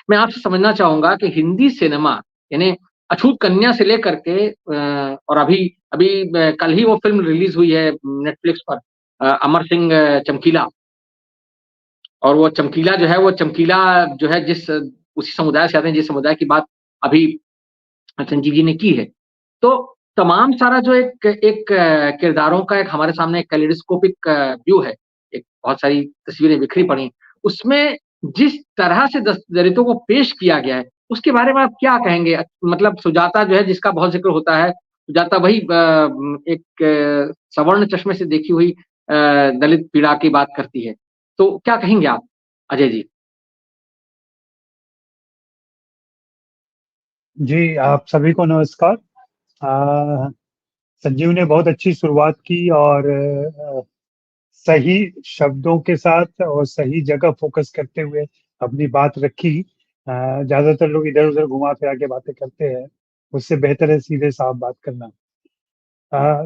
मैं आपसे समझना चाहूँगा कि हिंदी सिनेमा यानी अछूत कन्या से लेकर के और अभी अभी कल ही वो फ़िल्म रिलीज़ हुई है नेटफ्लिक्स पर अमर सिंह चमकीला। और वो चमकीला जो है, वो चमकीला जो है जिस उसी समुदाय से आते हैं जिस समुदाय की बात अभी संजीव जी ने की है। तो तमाम सारा जो एक एक किरदारों का एक हमारे सामने एक कैलेडोस्कोपिक व्यू है, एक बहुत सारी तस्वीरें बिखरी पड़ी हैं। उसमें जिस तरह से दलितों को पेश किया गया है, उसके बारे में आप क्या कहेंगे? मतलब सुजाता जो है जिसका बहुत ज़िक्र होता है, सुजाता वही एक सवर्ण चश्मे से देखी हुई दलित पीड़ा की बात करती है। तो क्या कहेंगे आप? अजय जी। जी, आप सभी को नमस्कार। संजीव ने बहुत अच्छी शुरुआत की और सही शब्दों के साथ और सही जगह फ़ोकस करते हुए अपनी बात रखी। ज़्यादातर लोग इधर-उधर घुमा-फिरा के बातें करते हैं, उससे बेहतर है सीधे साफ बात करना।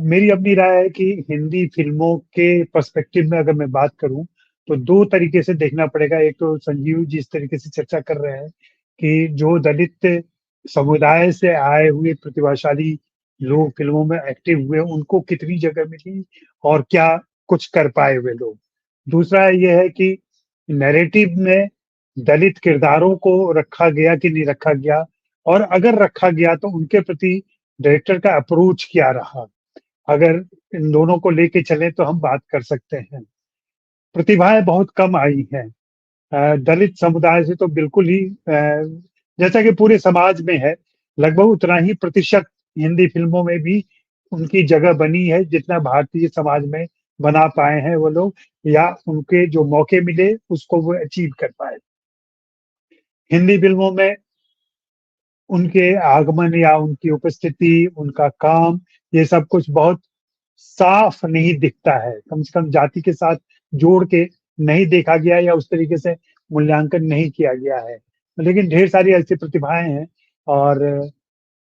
मेरी अपनी राय है कि हिंदी फ़िल्मों के पर्सपेक्टिव में अगर मैं बात करूँ, तो 2 तरीके से देखना पड़ेगा। एक तो संजीव जिस तरीके से चर्चा कर रहे हैं कि जो दलित समुदाय से आए हुए प्रतिभाशाली लोग फ़िल्मों में एक्टिव हुए, उनको कितनी जगह मिली और क्या कुछ कर पाए वे लोग। दूसरा ये है कि नैरेटिव में दलित किरदारों को रखा गया कि नहीं रखा गया, और अगर रखा गया तो उनके प्रति डायरेक्टर का अप्रोच क्या रहा। अगर इन दोनों को लेके चलें तो हम बात कर सकते हैं। प्रतिभाएँ बहुत कम आई हैं। दलित समुदाय से तो बिल्कुल ही जैसा कि पूरे समाज में है, लगभग उतना ही प्रतिशत हिंदी फ़िल्मों में भी उनकी जगह बनी है, जितना भारतीय समाज में बना पाए हैं वो लोग, या उनके जो मौके मिले, उसको वो अचीव कर पाए। हिंदी फ़िल्मों में उनके आगमन या उनकी उपस्थिति, उनका काम, ये सब कुछ बहुत साफ नहीं दिखता है। कम से कम जाति के साथ जोड़ के नहीं देखा गया या उस तरीके से मूल्यांकन नहीं किया गया है। लेकिन ढेर सारी ऐसी प्रतिभाएँ हैं, और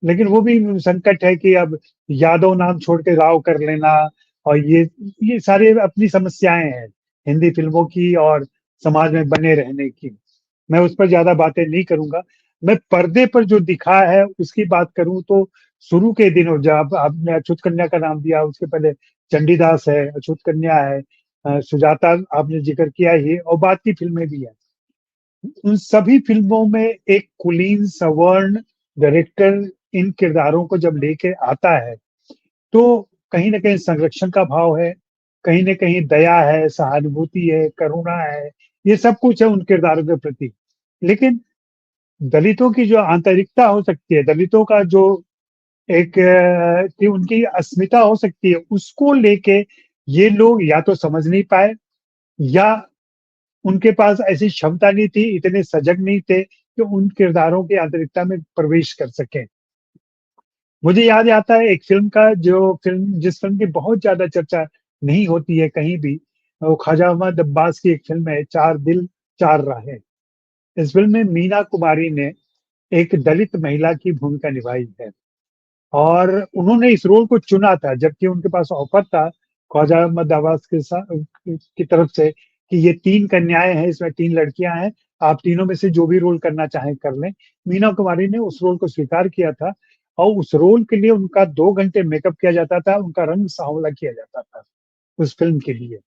लेकिन वो भी संकट है कि अब यादव नाम छोड़ के राव कर लेना, और ये सारे अपनी समस्याएँ हैं, हिंदी फ़िल्मों की और समाज में बने रहने की। मैं उस पर ज़्यादा बातें नहीं करूँगा। मैं पर्दे पर जो दिखा है उसकी बात करूँ तो शुरू के दिनों जब आपने अछूत कन्या का नाम दिया, उसके पहले चंडीदास है, अछूत कन्या है, सुजाता आपने ज़िक्र किया ही, और बाद की फ़िल्में भी हैं। उन सभी फ़िल्मों में एक कुलीन सवर्ण डायरेक्टर इन किरदारों को जब लेके आता है, तो कहीं न कहीं संरक्षण का भाव है, कहीं न कहीं दया है, सहानुभूति है, करुणा है, ये सब कुछ है उन किरदारों के प्रति। लेकिन दलितों की जो आंतरिकता हो सकती है, दलितों का जो एक कि उनकी अस्मिता हो सकती है, उसको लेके ये लोग या तो समझ नहीं पाए, या उनके पास ऐसी क्षमता नहीं थी, इतने सजग नहीं थे कि उन किरदारों की आंतरिकता में प्रवेश कर सकें। मुझे याद आता है एक फ़िल्म का, जो फ़िल्म जिस फ़िल्म की बहुत ज़्यादा चर्चा नहीं होती है कहीं भी, वो ख्वाजा मोहम्मद अब्बास की एक फ़िल्म है, चार दिल चार राहें। इस फ़िल्म में मीना कुमारी ने एक दलित महिला की भूमिका निभाई है, और उन्होंने इस रोल को चुना था, जबकि उनके पास ऑफ़र था ख्वाजा मोहम्मद अब्बास के की तरफ से कि ये 3 कन्याएँ हैं, इसमें 3 लड़कियाँ हैं, आप तीनों में से जो भी रोल करना चाहें कर लें। मीना कुमारी ने उस रोल को स्वीकार किया था, और उस रोल के लिए उनका 2 घंटे मेकअप किया जाता था, उनका रंग सांवला किया जाता था, उस फ़िल्म के लिए।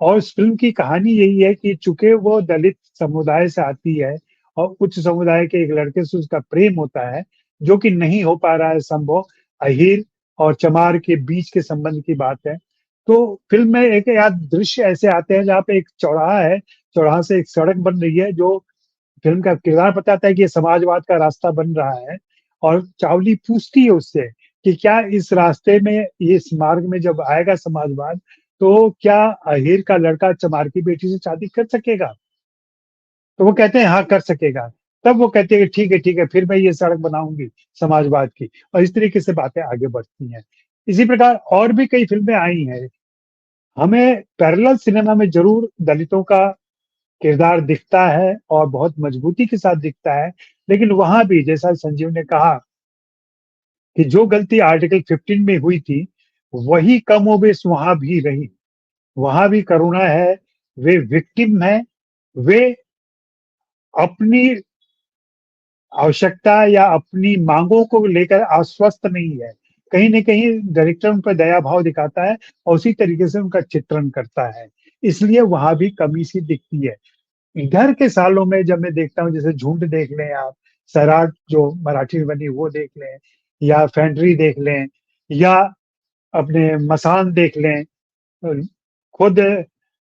और उस फ़िल्म की कहानी यही है कि चूँकि वो दलित समुदाय से आती है, और उच्च समुदाय के एक लड़के से उसका प्रेम होता है, जो कि नहीं हो पा रहा है संभव, अहीर और चमार के बीच के संबंध की बात है। तो फ़िल्म में एक या दृश्य ऐसे आते हैं जहाँ पे एक चौराहा है, चौराहा से एक सड़क बन रही है, जो फ़िल्म का किरदार बताता है कि ये समाजवाद का रास्ता बन रहा है, और चावली पूछती है उससे कि क्या इस रास्ते में, ये इस मार्ग में जब आएगा समाजवाद, तो क्या अहीर का लड़का चमार की बेटी से शादी कर सकेगा? तो वो कहते हैं हाँ, कर सकेगा। तब वो कहते हैं ठीक है, फिर मैं ये सड़क बनाऊँगी समाजवाद की, और इस तरीके से बातें आगे बढ़ती हैं। इसी प्रकार और भी कई फ़िल्में आई हैं। हमें पैरेलल सिनेमा में ज़रूर दलितों का किरदार दिखता है, और बहुत मजबूती के साथ दिखता है, लेकिन वहाँ भी जैसा संजीव ने कहा कि जो गलती आर्टिकल 15 में हुई थी, वही कमोबेश वहाँ भी रही। वहाँ भी करुणा है, वे विक्टिम हैं, वे अपनी आवश्यकता या अपनी मांगों को लेकर आश्वस्त नहीं है। कहीं न कहीं डायरेक्टर उन पर दया भाव दिखाता है और उसी तरीके से उनका चित्रण करता है। इसलिए वहाँ भी कमी सी दिखती है। इधर के सालों में जब मैं देखता हूँ, जैसे झुंड देख लें आप, सैराट जो मराठी में बनी वो देख लें, या फैंड्री देख लें, या अपने मसान देख लें। खुद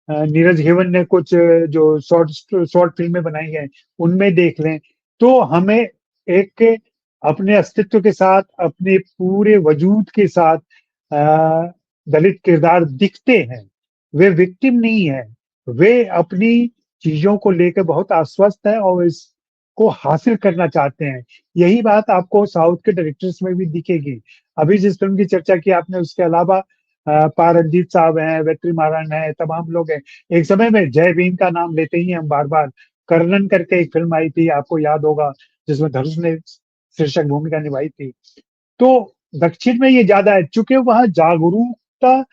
नीरज हेवन ने कुछ जो शॉर्ट फ़िल्में बनाई हैं, उनमें देख लें, तो हमें एक अपने अस्तित्व के साथ, अपने पूरे वजूद के साथ दलित किरदार दिखते हैं। वे विक्टिम नहीं हैं, वे अपनी चीज़ों को लेके बहुत आश्वस्त हैं और इसको हासिल करना चाहते हैं। यही बात आपको साउथ के डायरेक्टर्स में भी दिखेगी। अभी जिस फ़िल्म की चर्चा की आपने, उसके अलावा पा रंजीत साहब हैं, वेट्रीमारन हैं, तमाम लोग हैं। एक समय में जय भीम का नाम लेते ही हम बार-बार, कर्णन करके एक फ़िल्म आई थी, आपको याद होगा, जिसमें धनुष ने शीर्षक भूमिका निभाई थी। तो दक्षिण में ये ज़्यादा है, चूँकि वहाँ जागरूकता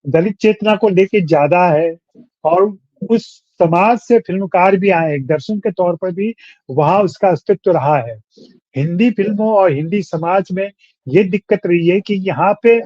दलित चेतना को लेके ज़्यादा है और उस समाज से फ़िल्मकार भी आए हैं, एक दर्शन के तौर पर भी वहाँ उसका अस्तित्व रहा है। हिंदी फ़िल्मों और हिंदी समाज में ये दिक्कत रही है कि यहाँ पे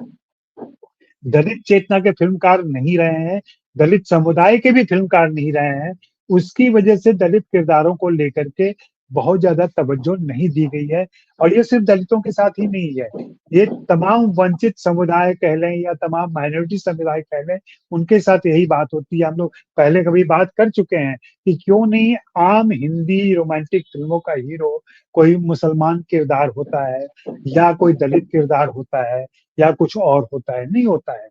दलित चेतना के फ़िल्मकार नहीं रहे हैं, दलित समुदाय के भी फ़िल्मकार नहीं रहे हैं। उसकी वजह से दलित किरदारों को लेकर के बहुत ज़्यादा तवज्जो नहीं दी गई है और ये सिर्फ़ दलितों के साथ ही नहीं है। ये तमाम वंचित समुदाय कह लें या तमाम माइनॉरिटी समुदाय कह लें, उनके साथ यही बात होती है। हम लोग पहले कभी बात कर चुके हैं कि क्यों नहीं आम हिंदी रोमांटिक फ़िल्मों का हीरो कोई मुसलमान किरदार होता है या कोई दलित किरदार होता है या कुछ और होता है, नहीं होता है।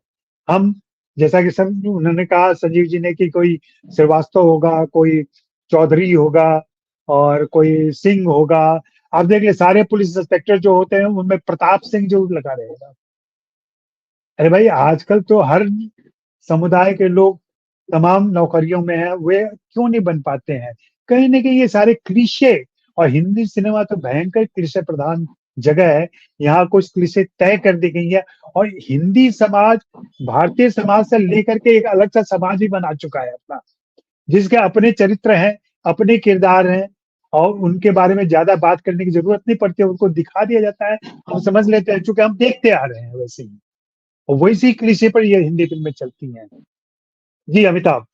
हम, जैसा कि सब उन्होंने कहा संजीव जी ने, कि कोई श्रीवास्तव होगा, कोई चौधरी होगा और कोई सिंह होगा। आप देख ले सारे पुलिस इंस्पेक्टर जो होते हैं उनमें प्रताप सिंह ज़रूर लगा रहेगा। अरे भाई आजकल तो हर समुदाय के लोग तमाम नौकरियों में हैं, वे क्यों नहीं बन पाते हैं? कहीं न कहीं ये सारे क्लीशे, और हिंदी सिनेमा तो भयंकर क्लीशे प्रधान जगह है। यहाँ कुछ क्लीशे तय कर दी गई है और हिंदी समाज भारतीय समाज से लेकर के एक अलग-सा समाज ही बना चुका है अपना, जिसके अपने चरित्र हैं, अपने किरदार हैं और उनके बारे में ज़्यादा बात करने की ज़रूरत नहीं पड़ती है, उनको दिखा दिया जाता है, हम समझ लेते हैं चूँकि हम देखते आ रहे हैं वैसे ही। और वैसी क्लीशे पर ये हिंदी फ़िल्में चलती हैं। जी, अमिताभ।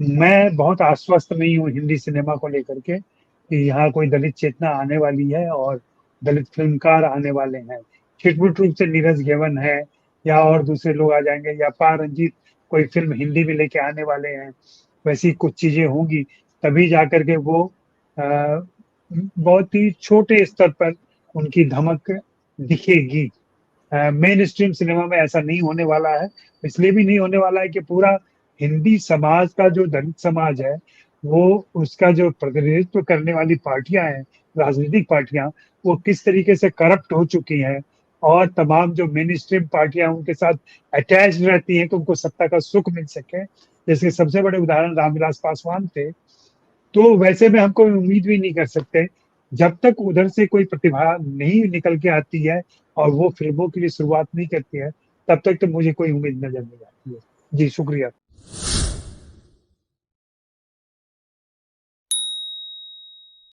मैं बहुत आश्वस्त नहीं हूँ हिंदी सिनेमा को लेकर के कि यहाँ कोई दलित चेतना आने वाली है और दलित फ़िल्मकार आने वाले हैं। छिटपुट रूप से नीरज गेवन है या और दूसरे लोग आ जाएँगे या पा रंजीत कोई फ़िल्म हिंदी में लेके आने वाले हैं। वैसी कुछ चीज़ें होंगी, तभी जाकर के वो बहुत ही छोटे स्तर पर उनकी धमक दिखेगी। मेन स्ट्रीम सिनेमा में ऐसा नहीं होने वाला है, इसलिए भी नहीं होने वाला है कि पूरा हिंदी समाज का जो दलित समाज है, वो उसका जो प्रतिनिधित्व करने वाली पार्टियाँ हैं, राजनीतिक पार्टियाँ, वो किस तरीके से करप्ट हो चुकी हैं और तमाम जो मेन स्ट्रीम पार्टियाँ उनके साथ अटैच्ड रहती हैं कि उनको सत्ता का सुख मिल सके। जैसे सबसे बड़े उदाहरण रामविलास पासवान थे। तो वैसे में हम कोई उम्मीद भी नहीं कर सकते, जब तक उधर से कोई प्रतिभा नहीं निकल के आती है और वो फ़िल्मों के लिए शुरुआत नहीं करती है, तब तक तो मुझे कोई उम्मीद नज़र नहीं आती है। जी, शुक्रिया।